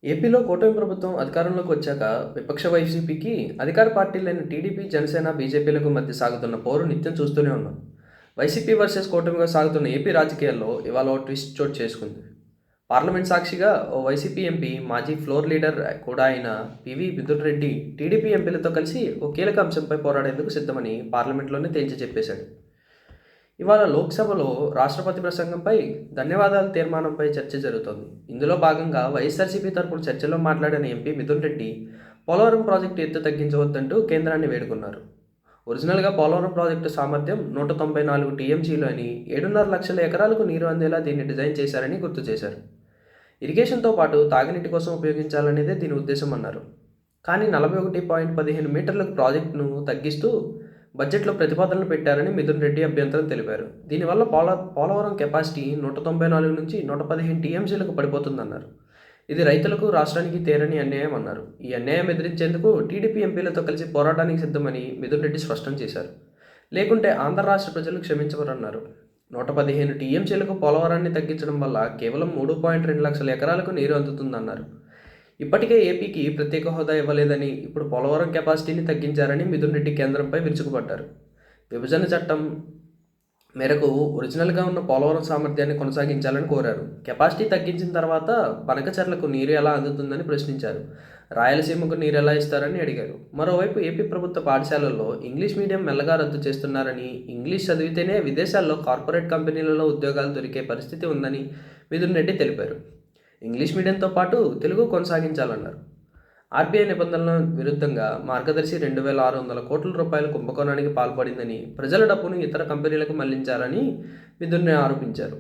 ఏపీలో కూటమి ప్రభుత్వం అధికారంలోకి వచ్చాక విపక్ష వైసీపీకి అధికార పార్టీలైన టీడీపీ, జనసేన, బీజేపీలకు మధ్య సాగుతున్న పోరు నిత్యం చూస్తూనే ఉన్నాం. వైసీపీ వర్సెస్ కూటమిగా సాగుతున్న ఏపీ రాజకీయాల్లో ఇవాళ ఓ ట్విస్ట్ చోటు చేసుకుంది. పార్లమెంట్ సాక్షిగా ఓ వైసీపీ ఎంపీ, మాజీ ఫ్లోర్ లీడర్ కూడా అయిన పివి మిథున్ రెడ్డి టీడీపీ ఎంపీలతో కలిసి ఓ కీలక అంశంపై పోరాడేందుకు సిద్ధమని పార్లమెంట్లోనే తేల్చి చెప్పేశాడు. ఇవాళ లోక్సభలో రాష్ట్రపతి ప్రసంగంపై ధన్యవాదాల తీర్మానంపై చర్చ జరుగుతోంది. ఇందులో భాగంగా వైఎస్ఆర్సీపీ తరపున చర్చలో మాట్లాడిన ఎంపీ మిథున్ రెడ్డి పోలవరం ప్రాజెక్టు ఎత్తు తగ్గించవద్దంటూ కేంద్రాన్ని వేడుకున్నారు. ఒరిజినల్గా పోలవరం ప్రాజెక్టు సామర్థ్యం 194 టీఎంసీలు అని, 7.5 లక్షల ఎకరాలకు నీరు అందేలా దీన్ని డిజైన్ చేశారని గుర్తు చేశారు. ఇరిగేషన్తో పాటు తాగునీటి కోసం ఉపయోగించాలనేదే దీని ఉద్దేశం అన్నారు. కానీ 41.15 మీటర్లకు ప్రాజెక్టును తగ్గిస్తూ బడ్జెట్లో ప్రతిపాదనలు పెట్టారని మిథున్ రెడ్డి అభ్యంతరం తెలిపారు. దీనివల్ల పోలవరం కెపాసిటీ 194 నుంచి 115 టీఎంసీలకు పడిపోతుందన్నారు. ఇది రైతులకు, రాష్ట్రానికి తీరని అన్యాయం అన్నారు. ఈ అన్యాయం ఎదిరించేందుకు టీడీపీ ఎంపీలతో కలిసి పోరాటానికి సిద్ధమని మిథున్ రెడ్డి స్పష్టం చేశారు. లేకుంటే ఆంధ్ర రాష్ట్ర ప్రజలు క్షమించవరన్నారు. 115 టీఎంసీలకు పోలవరాన్ని తగ్గించడం వల్ల కేవలం 3.2 లక్షల ఎకరాలకు నీరు అందుతుందన్నారు. ఇప్పటికే ఏపీకి ప్రత్యేక హోదా ఇవ్వలేదని, ఇప్పుడు పోలవరం కెపాసిటీని తగ్గించారని మిథున్ రెడ్డి కేంద్రంపై విరుచుకుపడ్డారు. విభజన చట్టం మేరకు ఒరిజినల్గా ఉన్న పోలవరం సామర్థ్యాన్ని కొనసాగించాలని కోరారు. కెపాసిటీ తగ్గించిన తర్వాత బనకచెర్లకు నీరు ఎలా అందుతుందని ప్రశ్నించారు. రాయలసీమకు నీరు ఎలా ఇస్తారని అడిగారు. మరోవైపు ఏపీ ప్రభుత్వ పాఠశాలల్లో ఇంగ్లీష్ మీడియం మెల్లగా రద్దు చేస్తున్నారని, ఇంగ్లీష్ చదివితేనే విదేశాల్లో కార్పొరేట్ కంపెనీలలో ఉద్యోగాలు దొరికే పరిస్థితి ఉందని మిథున్ రెడ్డి తెలిపారు. ఇంగ్లీష్ మీడియంతో పాటు తెలుగు కొనసాగించాలన్నారు. ఆర్బీఐ నిబంధనల విరుద్ధంగా మార్గదర్శి 2,600 కోట్ల రూపాయల కుంభకోణానికి పాల్పడిందని, ప్రజల డబ్బును ఇతర కంపెనీలకు మళ్లించారని మిథున్ ఆరోపించారు.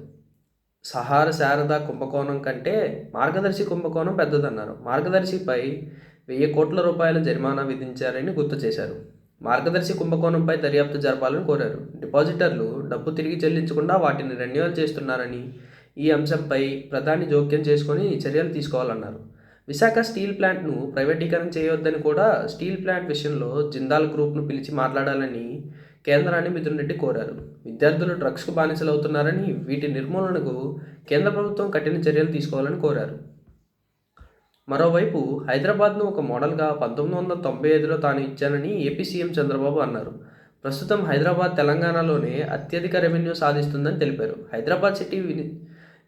సహార శారద కుంభకోణం కంటే మార్గదర్శి కుంభకోణం పెద్దదన్నారు. మార్గదర్శిపై 1,000 కోట్ల రూపాయల జరిమానా విధించారని గుర్తు చేశారు. మార్గదర్శి కుంభకోణంపై దర్యాప్తు జరపాలని కోరారు. డిపాజిటర్లు డబ్బు తిరిగి చెల్లించకుండా వాటిని రెన్యువల్ చేస్తున్నారని, ఈ అంశంపై ప్రధాని జోక్యం చేసుకొని చర్యలు తీసుకోవాలన్నారు. విశాఖ స్టీల్ ప్లాంట్ను ప్రైవేటీకరణ చేయవద్దని, కూడా స్టీల్ ప్లాంట్ విషయంలో జిందాల్ గ్రూప్ను పిలిచి మాట్లాడాలని కేంద్రాన్ని మిథున్ రెడ్డి కోరారు. విద్యార్థులు డ్రగ్స్కు బానిసలవుతున్నారని, వీటి నిర్మూలనకు కేంద్ర ప్రభుత్వం కఠిన చర్యలు తీసుకోవాలని కోరారు. మరోవైపు హైదరాబాద్ను ఒక మోడల్గా 1995లో తాను ఇచ్చానని ఏపీ సీఎం చంద్రబాబు అన్నారు. ప్రస్తుతం హైదరాబాద్ తెలంగాణలోనే అత్యధిక రెవెన్యూ సాధిస్తుందని తెలిపారు. హైదరాబాద్ సిటీ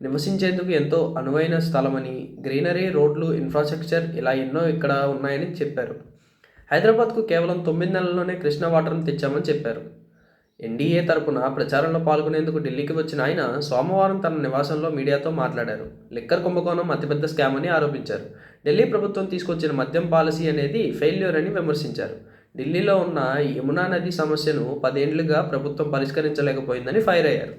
నివసించేందుకు ఎంతో అనువైన స్థలమని, గ్రీనరీ, రోడ్లు, ఇన్ఫ్రాస్ట్రక్చర్ ఇలా ఎన్నో ఇక్కడ ఉన్నాయని చెప్పారు. హైదరాబాద్కు కేవలం 9 నెలల్లోనే కృష్ణా వాటర్ను తెచ్చామని చెప్పారు. ఎన్డీఏ తరపున ప్రచారంలో పాల్గొనేందుకు ఢిల్లీకి వచ్చిన ఆయన సోమవారం తన నివాసంలో మీడియాతో మాట్లాడారు. లిక్కర్ కుంభకోణం అతిపెద్ద స్కామ్ అని ఆరోపించారు. ఢిల్లీ ప్రభుత్వం తీసుకొచ్చిన మద్యం పాలసీ అనేది ఫెయిల్యూర్ అని విమర్శించారు. ఢిల్లీలో ఉన్న యమునా నది సమస్యను 10 ఏళ్లుగా ప్రభుత్వం పరిష్కరించలేకపోయిందని ఫైర్ అయ్యారు.